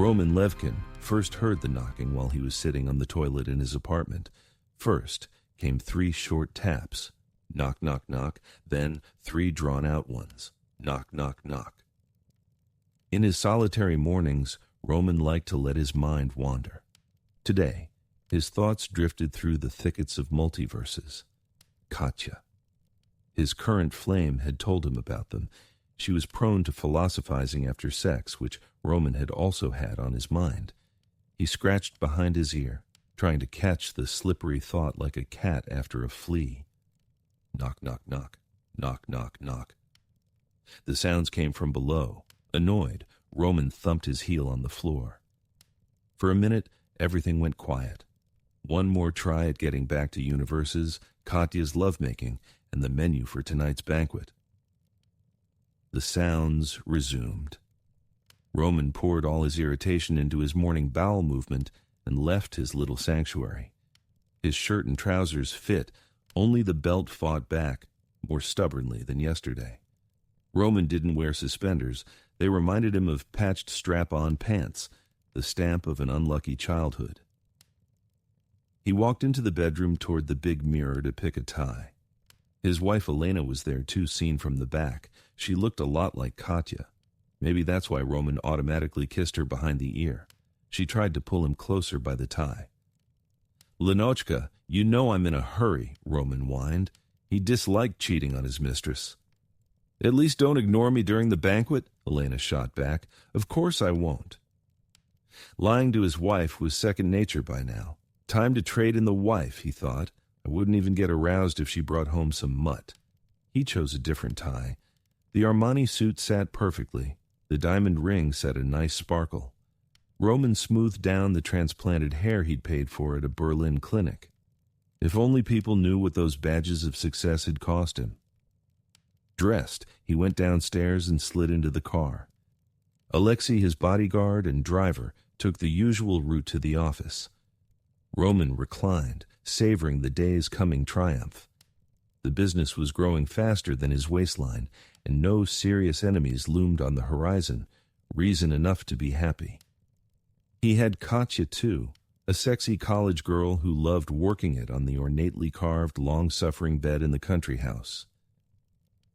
Roman Levkin first heard the knocking while he was sitting on the toilet in his apartment. First came 3 short taps. Knock, knock, knock. Then 3 drawn-out ones. Knock, knock, knock. In his solitary mornings, Roman liked to let his mind wander. Today, his thoughts drifted through the thickets of multiverses. Katya. His current flame had told him about them. She was prone to philosophizing after sex, which Roman had also had on his mind. He scratched behind his ear, trying to catch the slippery thought like a cat after a flea. Knock, knock, knock. Knock, knock, knock. The sounds came from below. Annoyed, Roman thumped his heel on the floor. For a minute, everything went quiet. One more try at getting back to universes, Katya's lovemaking, and the menu for tonight's banquet. The sounds resumed. Roman poured all his irritation into his morning bowel movement and left his little sanctuary. His shirt and trousers fit, only the belt fought back, more stubbornly than yesterday. Roman didn't wear suspenders. They reminded him of patched strap-on pants, the stamp of an unlucky childhood. He walked into the bedroom toward the big mirror to pick a tie. His wife Elena was there too, seen from the back. She looked a lot like Katya. Maybe that's why Roman automatically kissed her behind the ear. She tried to pull him closer by the tie. "Lenochka, you know I'm in a hurry," Roman whined. He disliked cheating on his mistress. "At least don't ignore me during the banquet," Elena shot back. "Of course I won't." Lying to his wife was second nature by now. Time to trade in the wife, he thought. I wouldn't even get aroused if she brought home some mutt. He chose a different tie. The Armani suit sat perfectly. The diamond ring set a nice sparkle. Roman smoothed down the transplanted hair he'd paid for at a Berlin clinic. If only people knew what those badges of success had cost him. Dressed, he went downstairs and slid into the car. Alexei, his bodyguard and driver, took the usual route to the office. Roman reclined, savoring the day's coming triumph. The business was growing faster than his waistline, and no serious enemies loomed on the horizon, reason enough to be happy. He had Katya, too, a sexy college girl who loved working it on the ornately carved, long-suffering bed in the country house.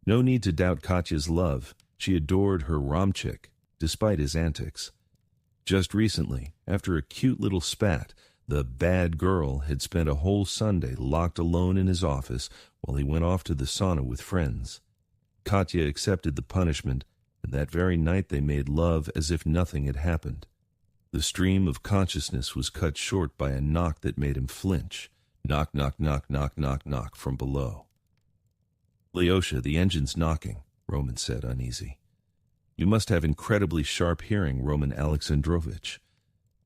No need to doubt Katya's love. She adored her Romchik, despite his antics. Just recently, after a cute little spat, the bad girl had spent a whole Sunday locked alone in his office while he went off to the sauna with friends. Katya accepted the punishment, and that very night they made love as if nothing had happened. The stream of consciousness was cut short by a knock that made him flinch. Knock, knock, knock, knock, knock, knock from below. "Lyosha, the engine's knocking," Roman said, uneasy. "You must have incredibly sharp hearing, Roman Alexandrovich."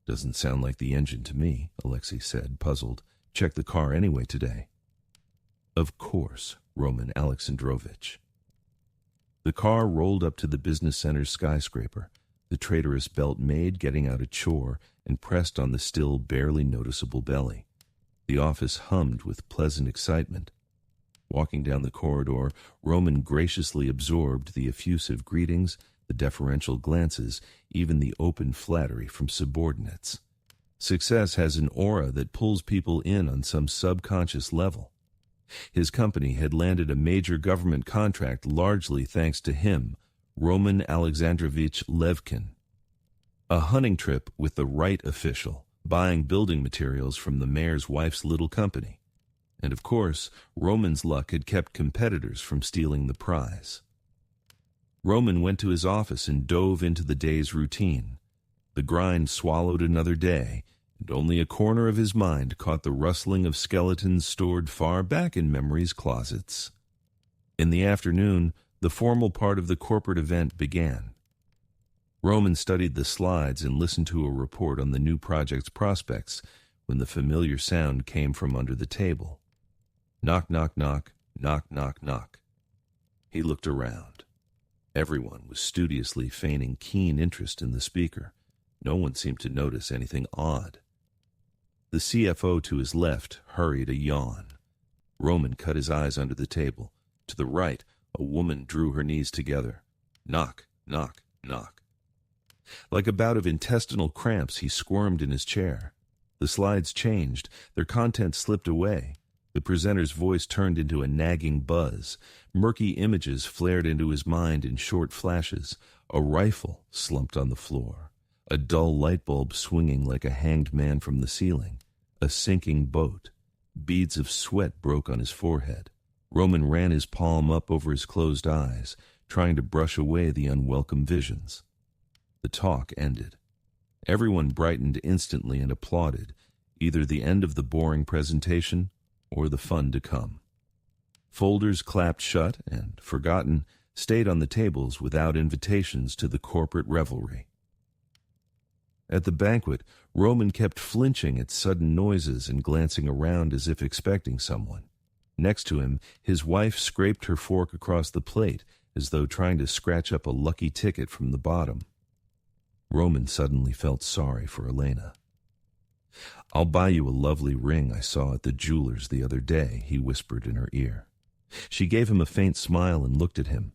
"Doesn't sound like the engine to me," Alexei said, puzzled. "Check the car anyway today." "Of course, Roman Alexandrovich." The car rolled up to the business center's skyscraper, the traitorous belt maid getting out a chore and pressed on the still barely noticeable belly. The office hummed with pleasant excitement. Walking down the corridor, Roman graciously absorbed the effusive greetings, the deferential glances, even the open flattery from subordinates. Success has an aura that pulls people in on some subconscious level. His company had landed a major government contract largely thanks to him, Roman Alexandrovich Levkin. A hunting trip with the right official, buying building materials from the mayor's wife's little company. And of course, Roman's luck had kept competitors from stealing the prize. Roman went to his office and dove into the day's routine. The grind swallowed another day, and only a corner of his mind caught the rustling of skeletons stored far back in memory's closets. In the afternoon, the formal part of the corporate event began. Roman studied the slides and listened to a report on the new project's prospects when the familiar sound came from under the table. Knock, knock, knock, knock, knock, knock. He looked around. Everyone was studiously feigning keen interest in the speaker. No one seemed to notice anything odd. The CFO to his left hurried a yawn. Roman cut his eyes under the table. To the right, a woman drew her knees together. Knock, knock, knock. Like a bout of intestinal cramps, he squirmed in his chair. The slides changed, their content slipped away. The presenter's voice turned into a nagging buzz. Murky images flared into his mind in short flashes. A rifle slumped on the floor. A dull light bulb swinging like a hanged man from the ceiling. A sinking boat. Beads of sweat broke on his forehead. Roman ran his palm up over his closed eyes, trying to brush away the unwelcome visions. The talk ended. Everyone brightened instantly and applauded, either the end of the boring presentation or the fun to come. Folders clapped shut and, forgotten, stayed on the tables without invitations to the corporate revelry. At the banquet, Roman kept flinching at sudden noises and glancing around as if expecting someone. Next to him, his wife scraped her fork across the plate as though trying to scratch up a lucky ticket from the bottom. Roman suddenly felt sorry for Elena. "I'll buy you a lovely ring I saw at the jeweler's the other day," he whispered in her ear. She gave him a faint smile and looked at him.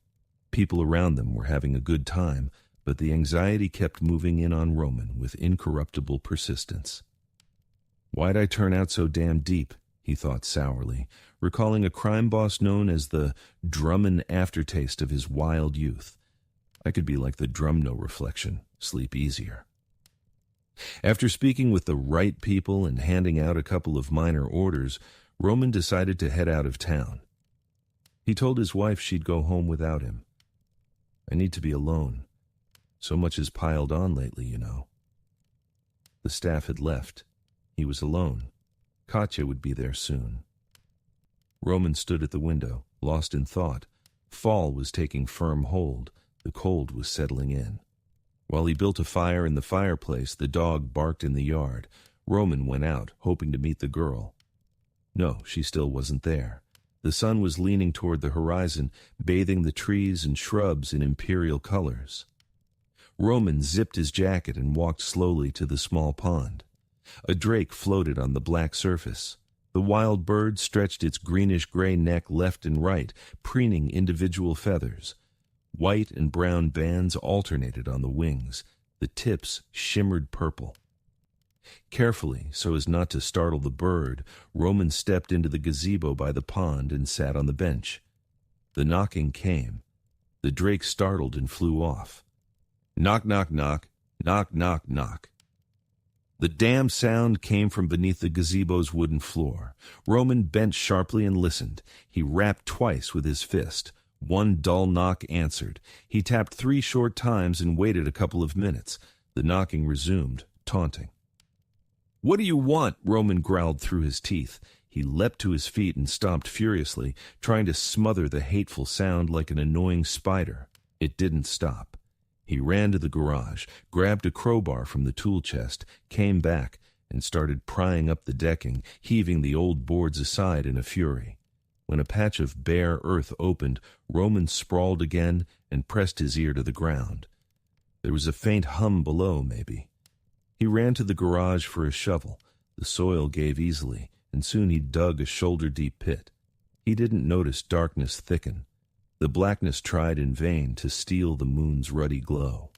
People around them were having a good time, but the anxiety kept moving in on Roman with incorruptible persistence. "Why'd I turn out so damn deep?" he thought sourly, recalling a crime boss known as the Drummond aftertaste of his wild youth. I could be like the Drumno reflection, sleep easier. After speaking with the right people and handing out a couple of minor orders, Roman decided to head out of town. He told his wife she'd go home without him. "I need to be alone. So much has piled on lately, you know." The staff had left. He was alone. Katya would be there soon. Roman stood at the window, lost in thought. Fall was taking firm hold. The cold was settling in. While he built a fire in the fireplace, the dog barked in the yard. Roman went out, hoping to meet the girl. No, she still wasn't there. The sun was leaning toward the horizon, bathing the trees and shrubs in imperial colors. Roman zipped his jacket and walked slowly to the small pond. A drake floated on the black surface. The wild bird stretched its greenish-gray neck left and right, preening individual feathers. White and brown bands alternated on the wings. The tips shimmered purple. Carefully, so as not to startle the bird, Roman stepped into the gazebo by the pond and sat on the bench. The knocking came. The drake startled and flew off. Knock, knock, knock. Knock, knock, knock. The damn sound came from beneath the gazebo's wooden floor. Roman bent sharply and listened. He rapped twice with his fist. One dull knock answered. He tapped 3 short times and waited a couple of minutes. The knocking resumed, taunting. "What do you want?" Roman growled through his teeth. He leapt to his feet and stomped furiously, trying to smother the hateful sound like an annoying spider. It didn't stop. He ran to the garage, grabbed a crowbar from the tool chest, came back, and started prying up the decking, heaving the old boards aside in a fury. When a patch of bare earth opened, Roman sprawled again and pressed his ear to the ground. There was a faint hum below, maybe. He ran to the garage for a shovel. The soil gave easily, and soon he dug a shoulder-deep pit. He didn't notice darkness thicken. The blackness tried in vain to steal the moon's ruddy glow.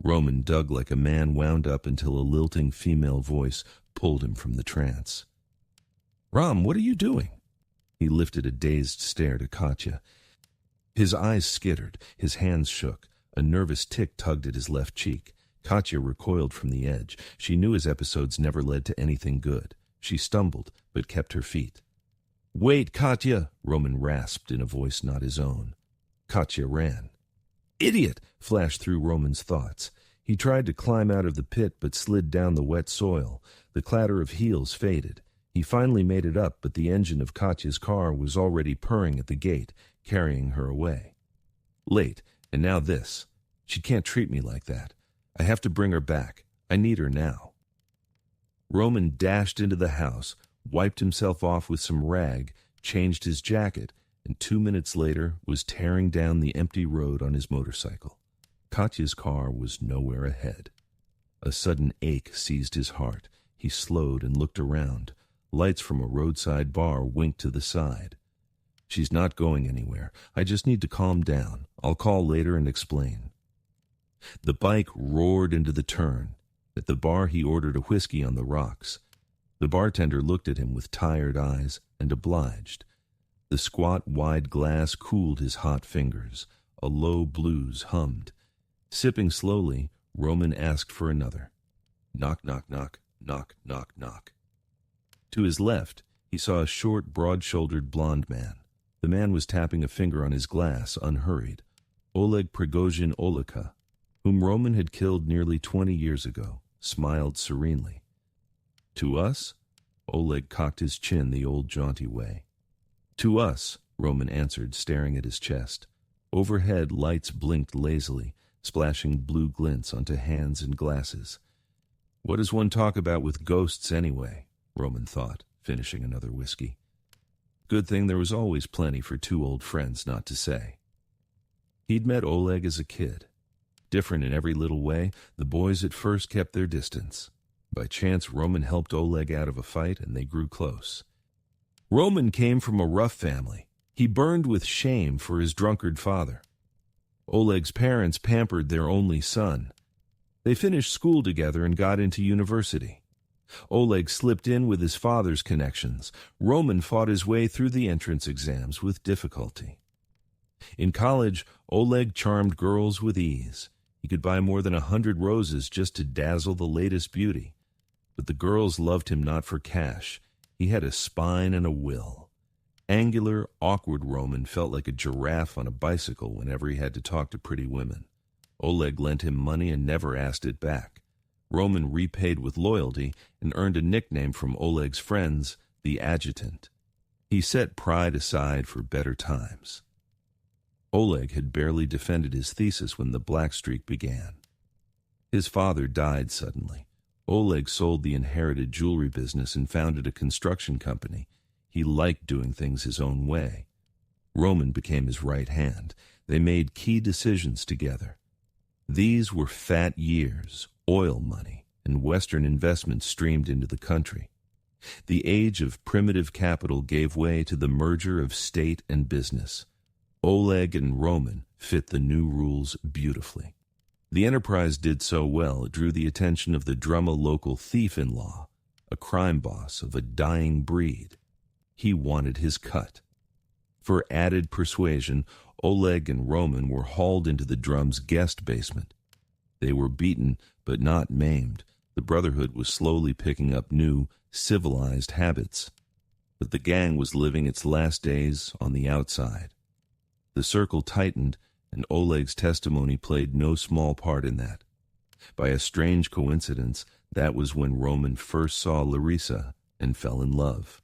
Roman dug like a man wound up until a lilting female voice pulled him from the trance. "Ram, what are you doing?" He lifted a dazed stare to Katya. His eyes skittered, his hands shook. A nervous tick tugged at his left cheek. Katya recoiled from the edge. She knew his episodes never led to anything good. She stumbled, but kept her feet. "Wait, Katya!" Roman rasped in a voice not his own. Katya ran. "Idiot!" flashed through Roman's thoughts. He tried to climb out of the pit, but slid down the wet soil. The clatter of heels faded. He finally made it up, but the engine of Katya's car was already purring at the gate, carrying her away. Late, and now this. She can't treat me like that. I have to bring her back. I need her now. Roman dashed into the house, wiped himself off with some rag, changed his jacket, and 2 minutes later was tearing down the empty road on his motorcycle. Katya's car was nowhere ahead. A sudden ache seized his heart. He slowed and looked around. Lights from a roadside bar winked to the side. "She's not going anywhere. I just need to calm down. I'll call later and explain." The bike roared into the turn. At the bar he ordered a whiskey on the rocks. The bartender looked at him with tired eyes and obliged. The squat, wide glass cooled his hot fingers. A low blues hummed. Sipping slowly, Roman asked for another. Knock, knock, knock, knock, knock, knock. To his left, he saw a short, broad-shouldered blond man. The man was tapping a finger on his glass, unhurried. Oleg Prigozhin Oleka, whom Roman had killed nearly 20 years ago, smiled serenely. To us? Oleg cocked his chin the old jaunty way. To us, Roman answered, staring at his chest. Overhead, lights blinked lazily, splashing blue glints onto hands and glasses. What does one talk about with ghosts anyway? Roman thought, finishing another whiskey. Good thing there was always plenty for two old friends not to say. He'd met Oleg as a kid. Different in every little way, the boys at first kept their distance. By chance, Roman helped Oleg out of a fight, and they grew close. Roman came from a rough family. He burned with shame for his drunkard father. Oleg's parents pampered their only son. They finished school together and got into university. Oleg slipped in with his father's connections. Roman fought his way through the entrance exams with difficulty. In college, Oleg charmed girls with ease. He could buy more than 100 roses just to dazzle the latest beauty. But the girls loved him not for cash. He had a spine and a will. Angular, awkward Roman felt like a giraffe on a bicycle whenever he had to talk to pretty women. Oleg lent him money and never asked it back. Roman repaid with loyalty and earned a nickname from Oleg's friends, the Adjutant. He set pride aside for better times. Oleg had barely defended his thesis when the black streak began. His father died suddenly. Oleg sold the inherited jewelry business and founded a construction company. He liked doing things his own way. Roman became his right hand. They made key decisions together. These were fat years. Oil money and Western investments streamed into the country. The age of primitive capital gave way to the merger of state and business. Oleg and Roman fit the new rules beautifully. The enterprise did so well it drew the attention of the Drumma local thief-in-law, a crime boss of a dying breed. He wanted his cut. For added persuasion, Oleg and Roman were hauled into the Drum's guest basement. They were beaten, but not maimed. The Brotherhood was slowly picking up new, civilized habits. But the gang was living its last days on the outside. The circle tightened, and Oleg's testimony played no small part in that. By a strange coincidence, that was when Roman first saw Larissa and fell in love.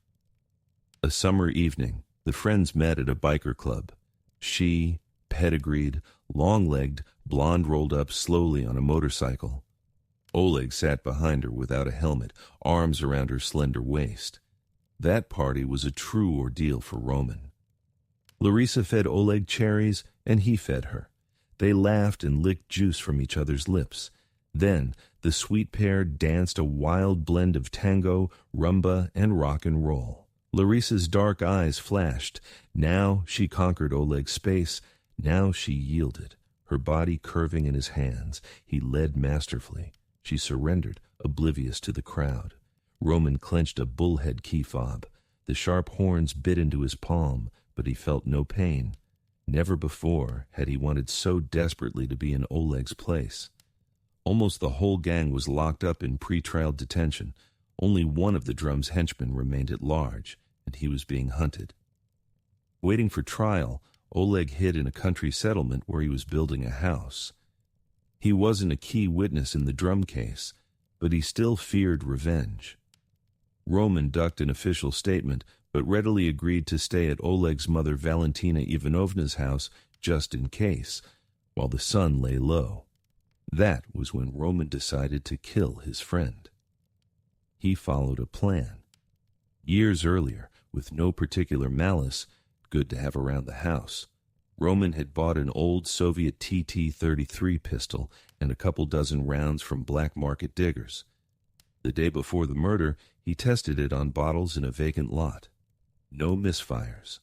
A summer evening, the friends met at a biker club. She, pedigreed, long-legged, blonde rolled up slowly on a motorcycle. Oleg sat behind her without a helmet, arms around her slender waist. That party was a true ordeal for Roman. Larissa fed Oleg cherries, and he fed her. They laughed and licked juice from each other's lips. Then the sweet pair danced a wild blend of tango, rumba, and rock and roll. Larissa's dark eyes flashed. Now she conquered Oleg's space. Now she yielded, her body curving in his hands. He led masterfully. She surrendered, oblivious to the crowd. Roman clenched a bullhead key fob. The sharp horns bit into his palm, but he felt no pain. Never before had he wanted so desperately to be in Oleg's place. Almost the whole gang was locked up in pretrial detention. Only one of the Drum's henchmen remained at large, and he was being hunted. Waiting for trial, Oleg hid in a country settlement where he was building a house. He wasn't a key witness in the Drum case, but he still feared revenge. Roman ducked an official statement, but readily agreed to stay at Oleg's mother Valentina Ivanovna's house just in case, while the son lay low. That was when Roman decided to kill his friend. He followed a plan. Years earlier, with no particular malice, good to have around the house, Roman had bought an old Soviet TT-33 pistol and a couple dozen rounds from black market diggers. The day before the murder, he tested it on bottles in a vacant lot. No misfires.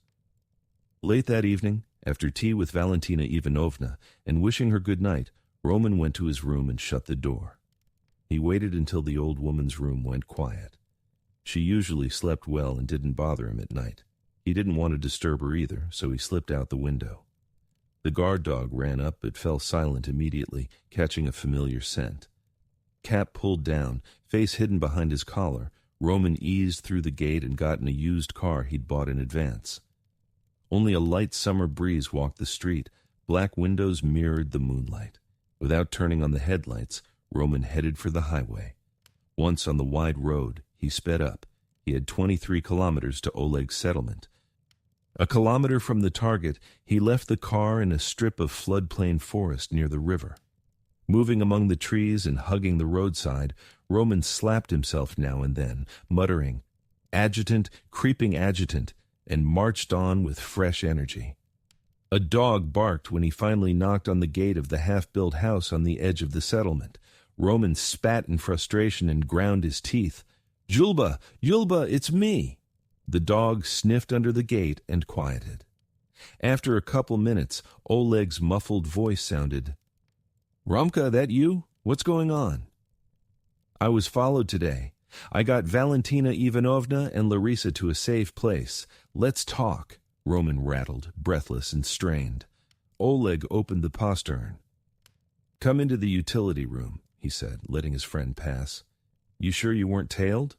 Late that evening, after tea with Valentina Ivanovna and wishing her good night, Roman went to his room and shut the door. He waited until the old woman's room went quiet. She usually slept well and didn't bother him at night. He didn't want to disturb her either, so he slipped out the window. The guard dog ran up but fell silent immediately, catching a familiar scent. Cap pulled down, face hidden behind his collar, Roman eased through the gate and got in a used car he'd bought in advance. Only a light summer breeze walked the street. Black windows mirrored the moonlight. Without turning on the headlights, Roman headed for the highway. Once on the wide road, he sped up. He had 23 kilometers to Oleg's settlement. A kilometer from the target, he left the car in a strip of floodplain forest near the river. Moving among the trees and hugging the roadside, Roman slapped himself now and then, muttering, "Adjutant, creeping adjutant," and marched on with fresh energy. A dog barked when he finally knocked on the gate of the half-built house on the edge of the settlement. Roman spat in frustration and ground his teeth. "Julba, Yulba, it's me!" The dog sniffed under the gate and quieted. After a couple minutes, Oleg's muffled voice sounded, "Romka, that you? What's going on?" "I was followed today. I got Valentina Ivanovna and Larissa to a safe place. Let's talk," Roman rattled, breathless and strained. Oleg opened the postern. "Come into the utility room," he said, letting his friend pass. "You sure you weren't tailed?"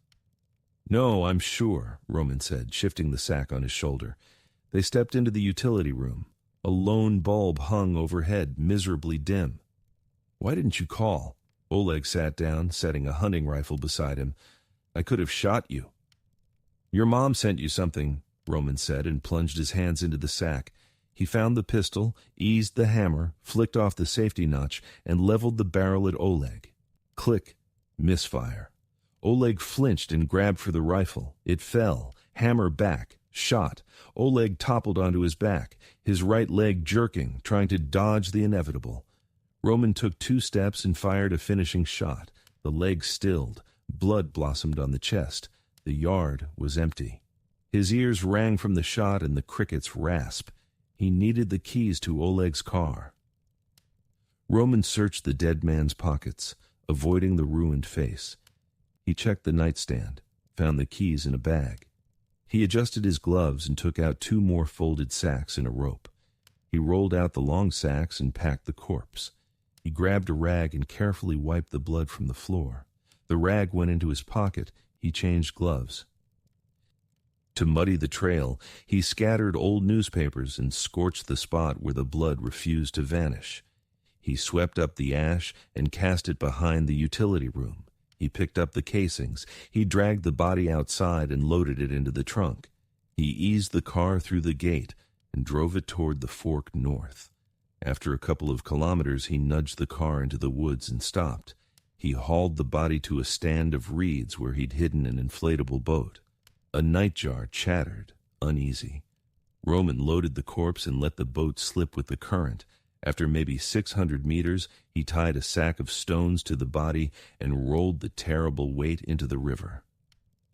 "No, I'm sure," Roman said, shifting the sack on his shoulder. They stepped into the utility room. A lone bulb hung overhead, miserably dim. "Why didn't you call?" Oleg sat down, setting a hunting rifle beside him. "I could have shot you." "Your mom sent you something," Roman said, and plunged his hands into the sack. He found the pistol, eased the hammer, flicked off the safety notch, and leveled the barrel at Oleg. Click. Misfire. Oleg flinched and grabbed for the rifle. It fell. Hammer back. Shot. Oleg toppled onto his back, his right leg jerking, trying to dodge the inevitable. Roman took 2 steps and fired a finishing shot. The leg stilled. Blood blossomed on the chest. The yard was empty. His ears rang from the shot and the cricket's rasp. He needed the keys to Oleg's car. Roman searched the dead man's pockets, avoiding the ruined face. He checked the nightstand, found the keys in a bag. He adjusted his gloves and took out 2 more folded sacks and a rope. He rolled out the long sacks and packed the corpse. He grabbed a rag and carefully wiped the blood from the floor. The rag went into his pocket. He changed gloves. To muddy the trail, he scattered old newspapers and scorched the spot where the blood refused to vanish. He swept up the ash and cast it behind the utility room. He picked up the casings. He dragged the body outside and loaded it into the trunk. He eased the car through the gate and drove it toward the fork north. After a couple of kilometers, he nudged the car into the woods and stopped. He hauled the body to a stand of reeds where he'd hidden an inflatable boat. A nightjar chattered, uneasy. Roman loaded the corpse and let the boat slip with the current. After maybe 600 meters, he tied a sack of stones to the body and rolled the terrible weight into the river.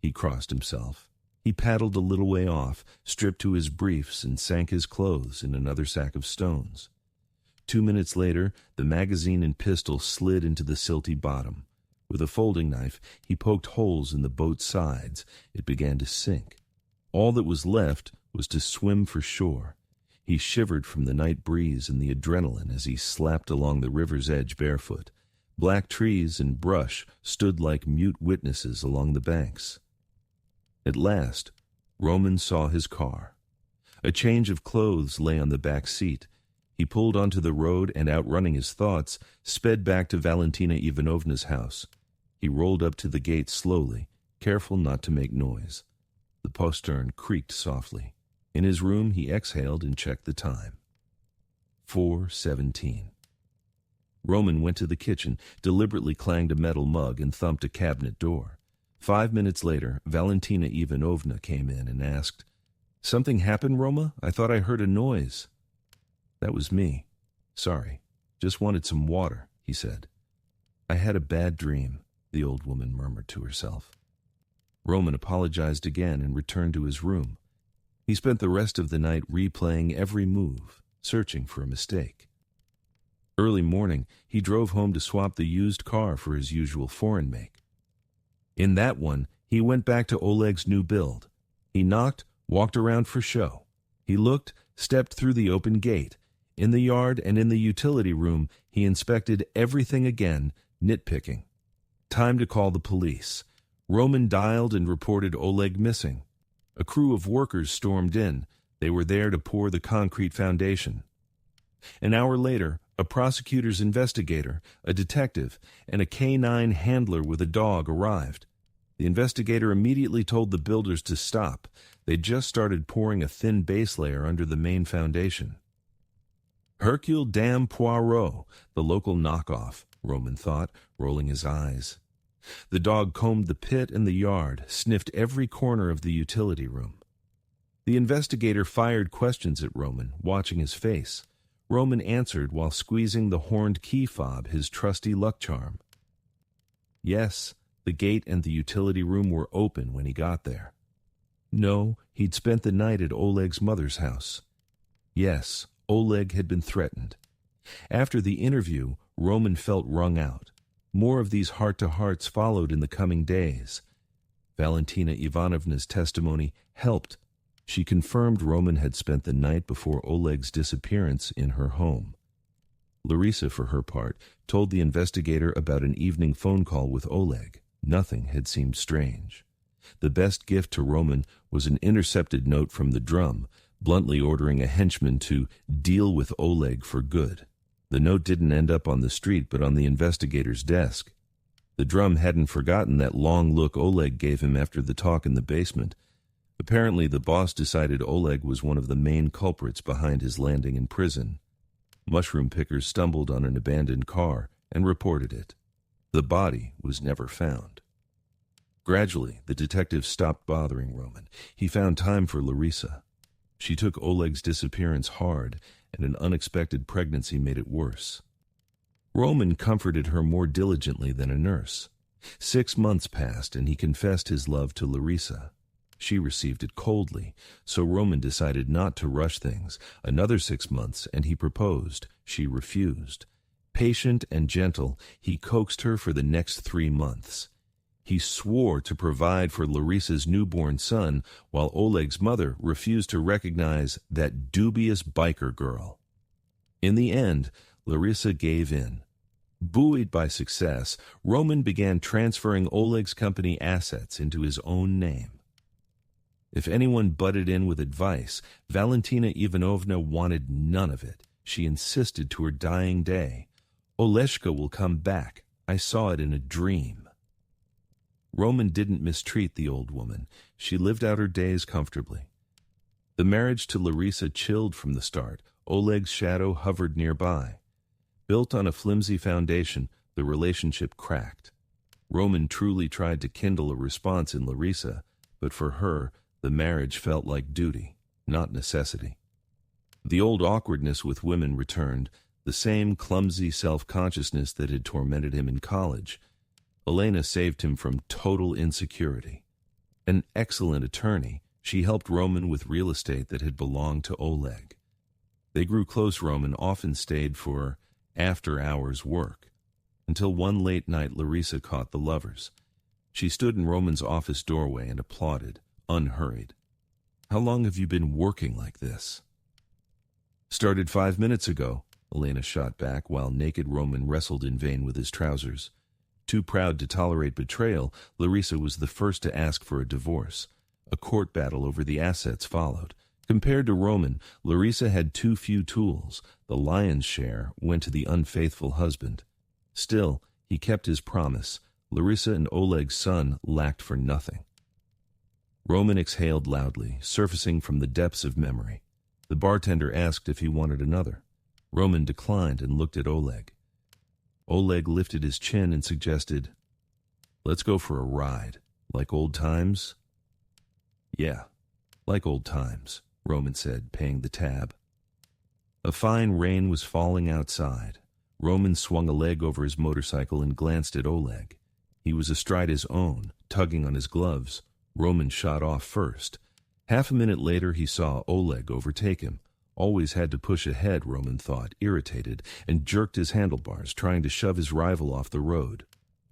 He crossed himself. He paddled a little way off, stripped to his briefs, and sank his clothes in another sack of stones. 2 minutes later, the magazine and pistol slid into the silty bottom. With a folding knife, he poked holes in the boat's sides. It began to sink. All that was left was to swim for shore. He shivered from the night breeze and the adrenaline as he slapped along the river's edge barefoot. Black trees and brush stood like mute witnesses along the banks. At last, Roman saw his car. A change of clothes lay on the back seat. He pulled onto the road and, outrunning his thoughts, sped back to Valentina Ivanovna's house. He rolled up to the gate slowly, careful not to make noise. The postern creaked softly. In his room, he exhaled and checked the time. 4:17. Roman went to the kitchen, deliberately clanged a metal mug, and thumped a cabinet door. 5 minutes later, Valentina Ivanovna came in and asked, "Something happened, Roma? I thought I heard a noise." "That was me. Sorry. Just wanted some water," he said. "I had a bad dream," the old woman murmured to herself. Roman apologized again and returned to his room. He spent the rest of the night replaying every move, searching for a mistake. Early morning, he drove home to swap the used car for his usual foreign make. In that one, he went back to Oleg's new build. He knocked, walked around for show. He looked, stepped through the open gate. In the yard and in the utility room, he inspected everything again, nitpicking. Time to call the police. Roman dialed and reported Oleg missing. A crew of workers stormed in. They were there to pour the concrete foundation. An hour later, a prosecutor's investigator, a detective, and a canine handler with a dog arrived. The investigator immediately told the builders to stop. They'd just started pouring a thin base layer under the main foundation. Hercule Dam Poirot, the local knockoff, Roman thought, rolling his eyes. The dog combed the pit and the yard, sniffed every corner of the utility room. The investigator fired questions at Roman, watching his face. Roman answered while squeezing the horned key fob, his trusty luck charm. Yes, the gate and the utility room were open when he got there. No, he'd spent the night at Oleg's mother's house. Yes, Oleg had been threatened. After the interview, Roman felt wrung out. More of these heart-to-hearts followed in the coming days. Valentina Ivanovna's testimony helped. She confirmed Roman had spent the night before Oleg's disappearance in her home. Larissa, for her part, told the investigator about an evening phone call with Oleg. Nothing had seemed strange. The best gift to Roman was an intercepted note from the drum, bluntly ordering a henchman to deal with Oleg for good. The note didn't end up on the street, but on the investigator's desk. The drum hadn't forgotten that long look Oleg gave him after the talk in the basement. Apparently, the boss decided Oleg was one of the main culprits behind his landing in prison. Mushroom pickers stumbled on an abandoned car and reported it. The body was never found. Gradually, the detective stopped bothering Roman. He found time for Larissa. She took Oleg's disappearance hard, and an unexpected pregnancy made it worse. Roman comforted her more diligently than a nurse. 6 months passed, and he confessed his love to Larissa. She received it coldly, so Roman decided not to rush things. Another 6 months, and he proposed. She refused. Patient and gentle, he coaxed her for the next 3 months. He swore to provide for Larissa's newborn son, while Oleg's mother refused to recognize that dubious biker girl. In the end, Larissa gave in. Buoyed by success, Roman began transferring Oleg's company assets into his own name. If anyone butted in with advice, Valentina Ivanovna wanted none of it. She insisted to her dying day, "Oleshka will come back. I saw it in a dream." Roman didn't mistreat the old woman. She lived out her days comfortably. The marriage to Larissa chilled from the start. Oleg's shadow hovered nearby. Built on a flimsy foundation, the relationship cracked. Roman truly tried to kindle a response in Larissa, but for her, the marriage felt like duty, not necessity. The old awkwardness with women returned, the same clumsy self-consciousness that had tormented him in college. Elena saved him from total insecurity. An excellent attorney, she helped Roman with real estate that had belonged to Oleg. They grew close. Roman often stayed for after-hours work, until one late night Larissa caught the lovers. She stood in Roman's office doorway and applauded, unhurried. "How long have you been working like this?" "Started 5 minutes ago," Elena shot back, while naked Roman wrestled in vain with his trousers. Too proud to tolerate betrayal, Larissa was the first to ask for a divorce. A court battle over the assets followed. Compared to Roman, Larissa had too few tools. The lion's share went to the unfaithful husband. Still, he kept his promise. Larissa and Oleg's son lacked for nothing. Roman exhaled loudly, surfacing from the depths of memory. The bartender asked if he wanted another. Roman declined and looked at Oleg. Oleg lifted his chin and suggested, "Let's go for a ride. Like old times?" "Yeah, like old times," Roman said, paying the tab. A fine rain was falling outside. Roman swung a leg over his motorcycle and glanced at Oleg. He was astride his own, tugging on his gloves. Roman shot off first. Half a minute later, he saw Oleg overtake him. Always had to push ahead, Roman thought, irritated, and jerked his handlebars, trying to shove his rival off the road.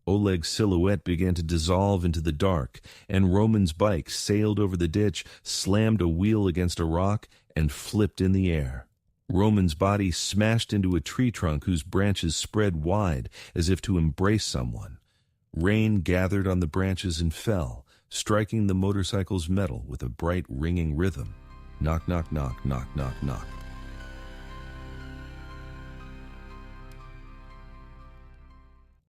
Oleg's silhouette began to dissolve into the dark, and Roman's bike sailed over the ditch, slammed a wheel against a rock, and flipped in the air. Roman's body smashed into a tree trunk whose branches spread wide as if to embrace someone. Rain gathered on the branches and fell, striking the motorcycle's metal with a bright ringing rhythm. Knock, knock, knock, knock, knock, knock.